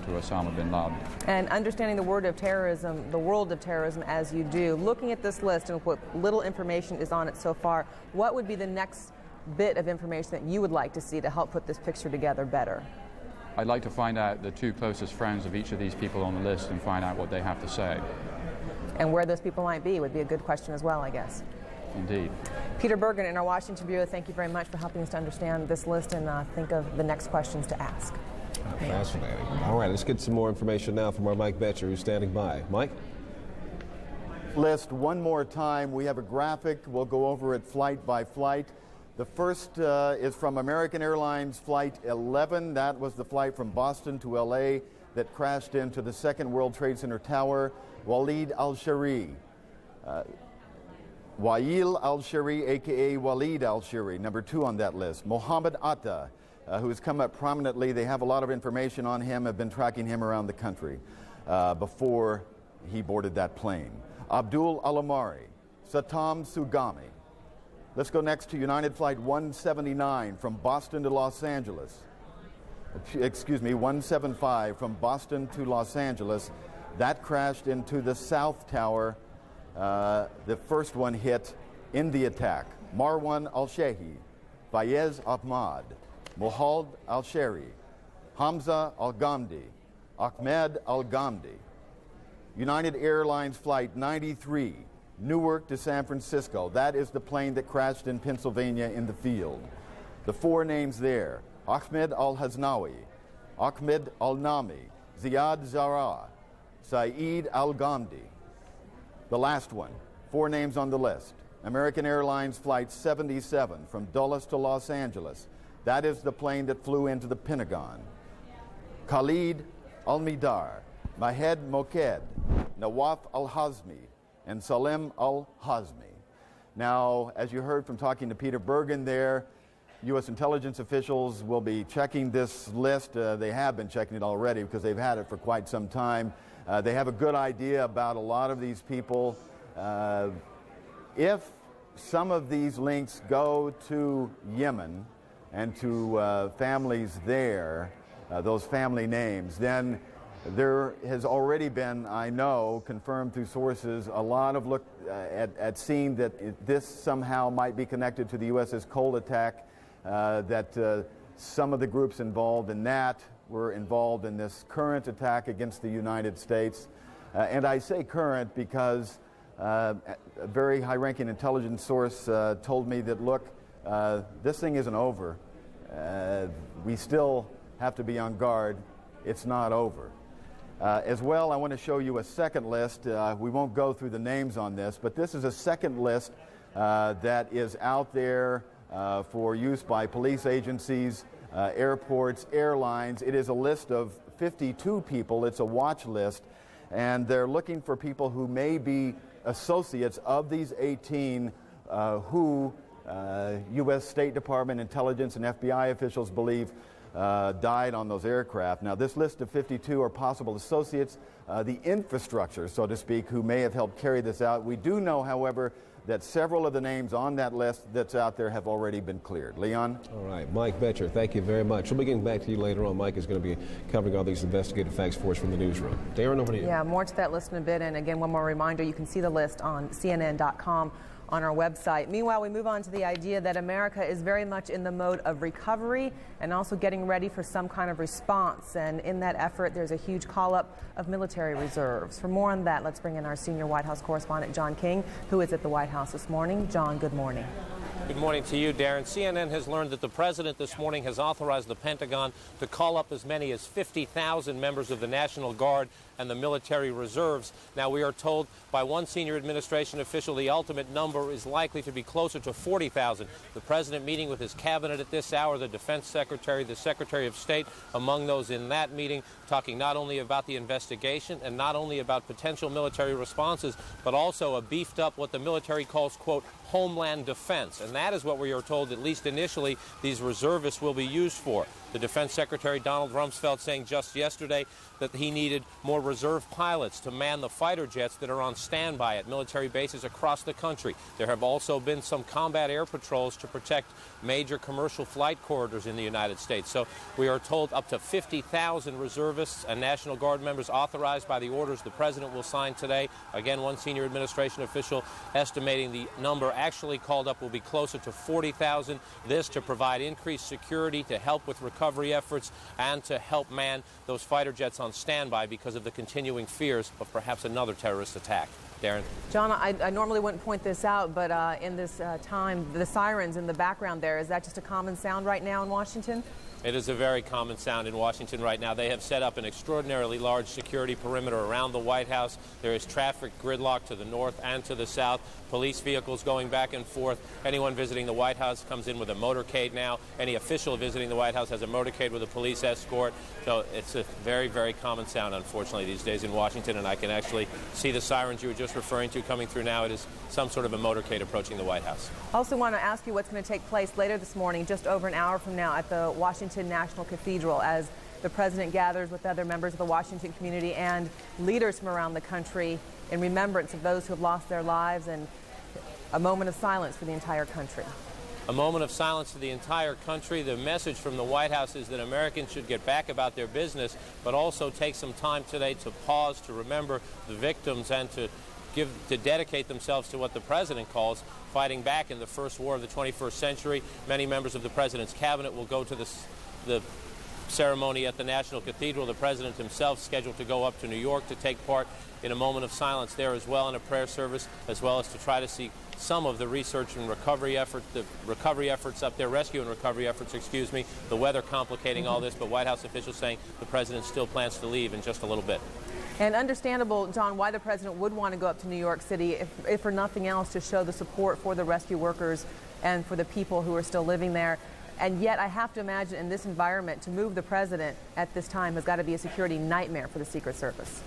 to Osama bin Laden. And understanding the world of terrorism as you do, looking at this list and what little information is on it so far, what would be the next bit of information that you would like to see to help put this picture together better? I'd like to find out the two closest friends of each of these people on the list and find out what they have to say. And where those people might be would be a good question as well, I guess. Indeed. Peter Bergen in our Washington Bureau, thank you very much for helping us to understand this list and think of the next questions to ask. Fascinating. All right, let's get some more information now from our Mike Boettcher, who's standing by. Mike? List one more time. We have a graphic. We'll go over it flight by flight. The first is from American Airlines Flight 11. That was the flight from Boston to L.A. that crashed into the Second World Trade Center tower. Waleed al-Shari. Wael al-Shari, a.k.a. Waleed al-Shari, number 2 on that list. Mohammed Atta, who has come up prominently. They have a lot of information on him, have been tracking him around the country before he boarded that plane. Abdul Alamari, Satam Sugami. Let's go next to United Flight 179 from Boston to Los Angeles. Excuse me, 175 from Boston to Los Angeles. That crashed into the South Tower. The first one hit in the attack. Marwan al-Shehi, Fayez Ahmad, Mohald al-Shari, Hamza al-Ghamdi, Ahmed al-Ghamdi. United Airlines Flight 93, Newark to San Francisco. That is the plane that crashed in Pennsylvania in the field. The 4 names there: Ahmed al-Haznawi, Ahmed al-Nami, Ziad Zara, Saeed al-Ghamdi. The last one, 4 names on the list. American Airlines Flight 77 from Dulles to Los Angeles. That is the plane that flew into the Pentagon. Khalid al-Midar, Mahed Moked, Nawaf al-Hazmi, and Salim al-Hazmi. Now, as you heard from talking to Peter Bergen there, U.S. intelligence officials will be checking this list. They have been checking it already because they've had it for quite some time. They have a good idea about a lot of these people. If some of these links go to Yemen and to families there, those family names, then there has already been, I know, confirmed through sources, a lot of look at seeing that this somehow might be connected to the USS Cole attack, that some of the groups involved in that were involved in this current attack against the United States. And I say current because a very high-ranking intelligence source told me that, look, this thing isn't over. We still have to be on guard. It's not over. As well, I want to show you a second list. We won't go through the names on this, but this is a second list that is out there for use by police agencies, airports, airlines. It is a list of 52 people. It's a watch list, and they're looking for people who may be associates of these 18 who U.S. State Department, intelligence, and FBI officials believe died on those aircraft. Now, this list of 52 are possible associates, the infrastructure, so to speak, who may have helped carry this out. We do know, however, that several of the names on that list that's out there have already been cleared. Leon? All right, Mike Boettcher, thank you very much. We'll be getting back to you later on. Mike is going to be covering all these investigative facts for us from the newsroom. Darren, over to you. Yeah, more to that list in a bit. And again, one more reminder, you can see the list on CNN.com on our website. Meanwhile, we move on to the idea that America is very much in the mode of recovery and also getting ready for some kind of response. And in that effort, there's a huge call-up of military reserves. For more on that, let's bring in our senior White House correspondent, John King, who is at the White House this morning. John, good morning. Good morning to you, Darren. CNN has learned that the president this morning has authorized the Pentagon to call up as many as 50,000 members of the National Guard and the military reserves. Now, we are told by one senior administration official the ultimate number is likely to be closer to 40,000. The president meeting with his cabinet at this hour, the defense secretary, the secretary of state, among those in that meeting, talking not only about the investigation and not only about potential military responses, but also a beefed up what the military calls, quote, homeland defense. And that is what we are told, at least initially, these reservists will be used for. The Defense Secretary Donald Rumsfeld saying just yesterday that he needed more reserve pilots to man the fighter jets that are on standby at military bases across the country. There have also been some combat air patrols to protect major commercial flight corridors in the United States. So we are told up to 50,000 reservists and National Guard members authorized by the orders the President will sign today. Again, one senior administration official estimating the number actually called up will be closer to 40,000. This to provide increased security, to help with recovery efforts, and to help man those fighter jets on standby because of the continuing fears of perhaps another terrorist attack. Darren. John, I normally wouldn't point this out, but in this time, the sirens in the background there, is that just a common sound right now in Washington? It is a very common sound in Washington right now. They have set up an extraordinarily large security perimeter around the White House. There is traffic gridlock to the north and to the south. Police vehicles going back and forth. Anyone visiting the White House comes in with a motorcade now. Any official visiting the White House has a motorcade with a police escort. So it's a very, very common sound, unfortunately, these days in Washington. And I can actually see the sirens you were just referring to coming through now. It is some sort of a motorcade approaching the White House. I also want to ask you what's going to take place later this morning, just over an hour from now, at the Washington National Cathedral, as the President gathers with other members of the Washington community and leaders from around the country in remembrance of those who have lost their lives, and a moment of silence for the entire country. A moment of silence for the entire country. The message from the White House is that Americans should get back about their business, but also take some time today to pause, to remember the victims, and to dedicate themselves to what the President calls fighting back in the first war of the 21st century. Many members of the President's cabinet will go to the ceremony at the National Cathedral. The President himself scheduled to go up to New York to take part in a moment of silence there as well, in a prayer service, as well as to try to see some of the research and recovery efforts, up there, rescue and recovery efforts, excuse me, the weather complicating all this, but White House officials saying the President still plans to leave in just a little bit. And understandable, John, why the President would want to go up to New York City, if for nothing else, to show the support for the rescue workers and for the people who are still living there. And yet I have to imagine in this environment, to move the President at this time has got to be a security nightmare for the Secret Service.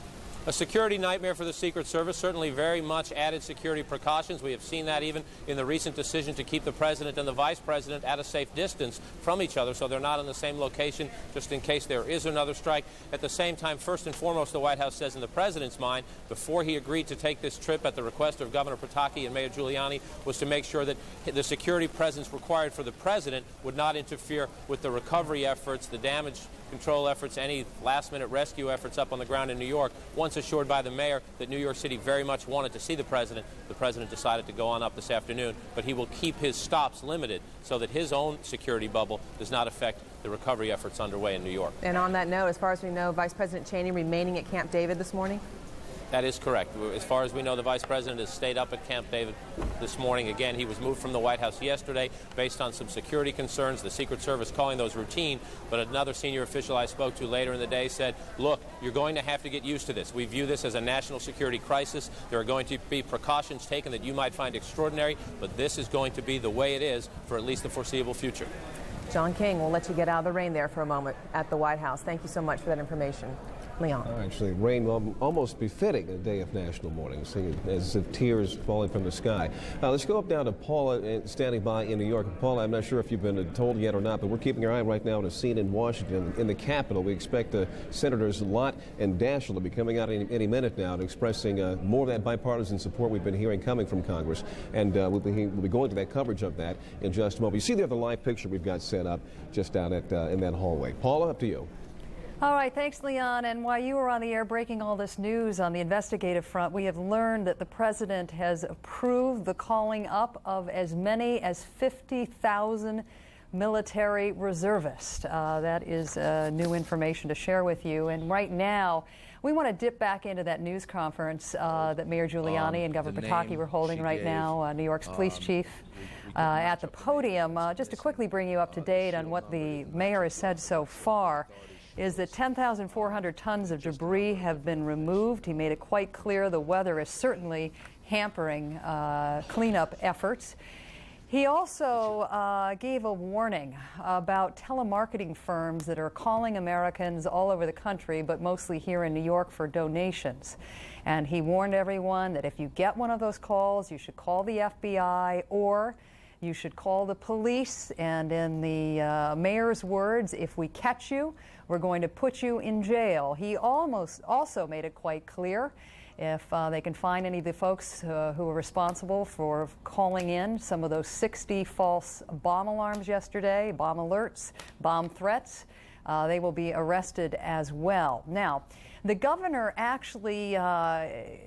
A security nightmare for the Secret Service, certainly very much added security precautions. We have seen that even in the recent decision to keep the President and the Vice President at a safe distance from each other, so they're not in the same location just in case there is another strike. At the same time, first and foremost, the White House says in the President's mind, before he agreed to take this trip at the request of Governor Pataki and Mayor Giuliani, was to make sure that the security presence required for the President would not interfere with the recovery efforts, the damage control efforts, any last-minute rescue efforts up on the ground in New York. Once assured by the mayor that New York City very much wanted to see the President decided to go on up this afternoon, but he will keep his stops limited so that his own security bubble does not affect the recovery efforts underway in New York. And on that note, as far as we know, Vice President Cheney remaining at Camp David this morning? That is correct. As far as we know, the Vice President has stayed up at Camp David this morning. Again, he was moved from the White House yesterday based on some security concerns. The Secret Service calling those routine, but another senior official I spoke to later in the day said, look, you're going to have to get used to this. We view this as a national security crisis. There are going to be precautions taken that you might find extraordinary, but this is going to be the way it is for at least the foreseeable future. John King, we'll let you get out of the rain there for a moment at the White House. Thank you so much for that information. Leon. Actually, rain almost befitting a day of national mourning, as if tears falling from the sky. Let's go up down to Paula, standing by in New York. Paula, I'm not sure if you've been told yet or not, but we're keeping our eye right now on a scene in Washington, in the Capitol. We expect Senators Lott and Daschle to be coming out any minute now, expressing more of that bipartisan support we've been hearing coming from Congress. And we'll be going to that coverage of that in just a moment. You see there the live picture we've got set up just down in that hallway. Paula, up to you. All right, thanks, Leon. And while you were on the air breaking all this news on the investigative front, we have learned that the President has approved the calling up of as many as 50,000 military reservists. That is new information to share with you. And right now, we want to dip back into that news conference that Mayor Giuliani and Governor Pataki were holding right now, New York's police chief at the podium. Just to quickly bring you up to date on what the mayor has said so far, is that 10,400 tons of debris have been removed. He made it quite clear the weather is certainly hampering cleanup efforts. He also gave a warning about telemarketing firms that are calling Americans all over the country, but mostly here in New York, for donations. And he warned everyone that if you get one of those calls, you should call the FBI, or You should call the police, and in the mayor's words, if we catch you, we're going to put you in jail. He also made it quite clear if they can find any of the folks who are responsible for calling in some of those 60 false bomb alarms yesterday, bomb alerts, bomb threats, they will be arrested as well. Now, the governor actually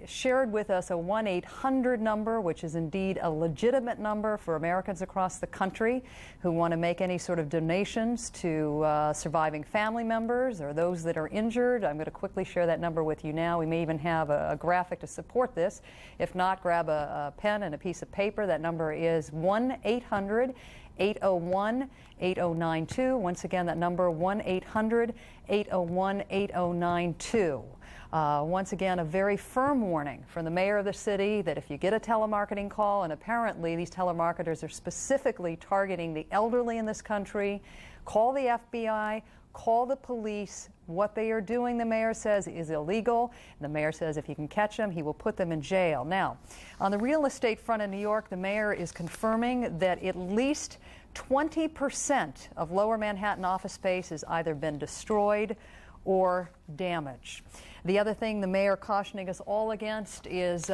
shared with us a 1-800 number, which is indeed a legitimate number for Americans across the country who want to make any sort of donations to surviving family members or those that are injured. I'm going to quickly share that number with you now. We may even have a graphic to support this. If not, grab a pen and a piece of paper. That number is 1-800-801-8092. Once again, that number 1-800-801-8092. Once again, a very firm warning from the mayor of the city that if you get a telemarketing call, and apparently these telemarketers are specifically targeting the elderly in this country, call the FBI, call the police. What they are doing, the mayor says, is illegal. And the mayor says if he can catch them, he will put them in jail. Now, on the real estate front in New York, the mayor is confirming that at least 20% of lower Manhattan office space has either been destroyed or damaged. The other thing the mayor cautioning us all against is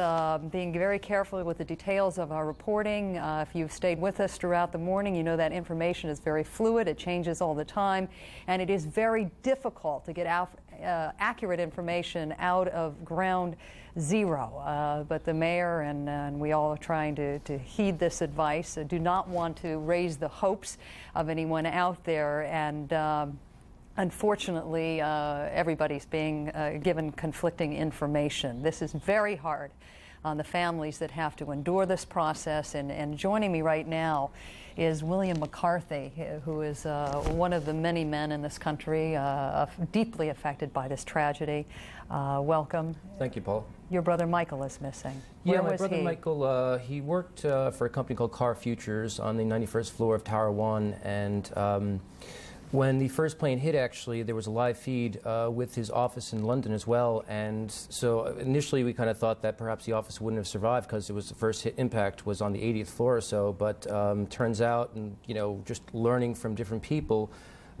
being very careful with the details of our reporting. If you've stayed with us throughout the morning, you know that information is very fluid. It changes all the time, and it is very difficult to get accurate information out of ground zero. But the mayor and we all are trying to heed this advice. Do not want to raise the hopes of anyone out there, and unfortunately, everybody's being given conflicting information. This is very hard on the families that have to endure this process. And joining me right now is William McCarthy, who is one of the many men in this country deeply affected by this tragedy. Welcome. Thank you, Paul. Your brother Michael is missing. Yeah, Where my brother Michael, he worked for a company called Car Futures on the 91st floor of Tower 1, and when the first plane hit, actually, there was a live feed with his office in London as well, and so initially we kind of thought that perhaps the office wouldn't have survived because it was the first hit impact was on the 80th floor or so, but turns out, and you know, just learning from different people,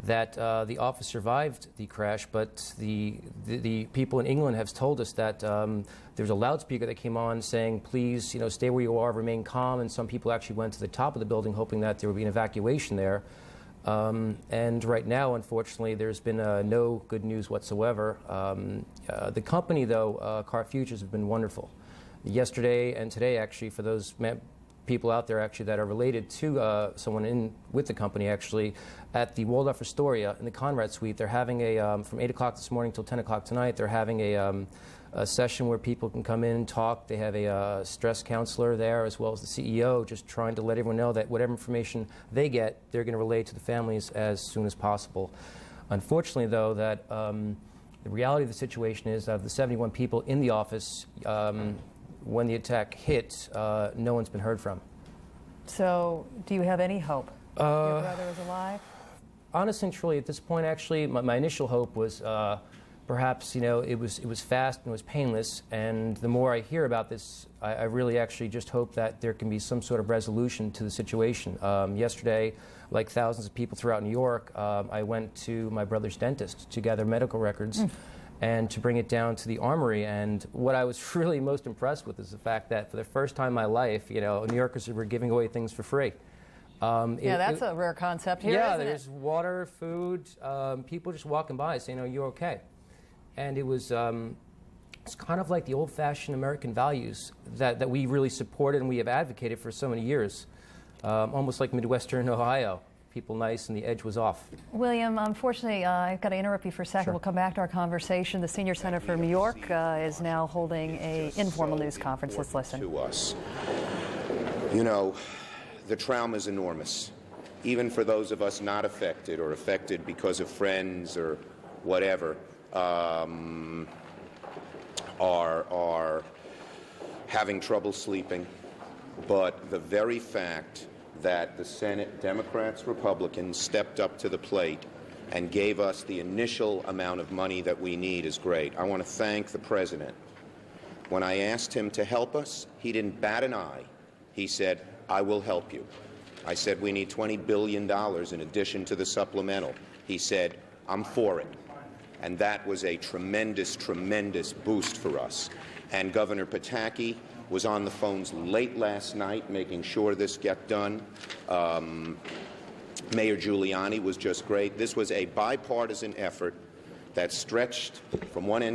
that the office survived the crash, but the people in England have told us that there was a loudspeaker that came on saying, please, you know, stay where you are, remain calm, and some people actually went to the top of the building hoping that there would be an evacuation there. And right now, unfortunately, there's been no good news whatsoever. The company, though, Car Futures, have been wonderful. Yesterday and today, actually, for those people out there actually that are related to someone in with the company, actually, at the Waldorf Astoria in the Conrad Suite, they're having a, from 8 o'clock this morning till 10 o'clock tonight, they're having a session where people can come in and talk. They have a stress counselor there as well as the CEO, just trying to let everyone know that whatever information they get, they're going to relay to the families as soon as possible. Unfortunately, though, that the reality of the situation is of the 71 people in the office, when the attack hit, no one's been heard from. So, do you have any hope your brother is alive? Honestly and truly, at this point, actually, my initial hope was perhaps, you know, it was fast and it was painless, and the more I hear about this, I really actually just hope that there can be some sort of resolution to the situation. Yesterday, like thousands of people throughout New York, I went to my brother's dentist to gather medical records and to bring it down to the Armory, and what I was really most impressed with is the fact that for the first time in my life, you know, New Yorkers were giving away things for free. Yeah, that's a rare concept here, isn't it? Yeah, there's water, food, people just walking by saying, oh, you're okay. And it was it's kind of like the old-fashioned American values that we really supported and we have advocated for so many years, almost like Midwestern Ohio. People nice and the edge was off. William, unfortunately, I've got to interrupt you for a second. Sure. We'll come back to our conversation. The Senior Senator from New York is now holding an informal news conference. Let's listen. To us. You know, the trauma is enormous, even for those of us not affected or affected because of friends or whatever. Are having trouble sleeping, but the very fact that the Senate, Democrats, Republicans, stepped up to the plate and gave us the initial amount of money that we need is great. I want to thank the President. When I asked him to help us, he didn't bat an eye. He said, I will help you. I said we need $20 billion in addition to the supplemental. He said, I'm for it. And that was a tremendous, tremendous boost for us. And Governor Pataki was on the phones late last night making sure this get done. Mayor Giuliani was just great. This was a bipartisan effort that stretched from one end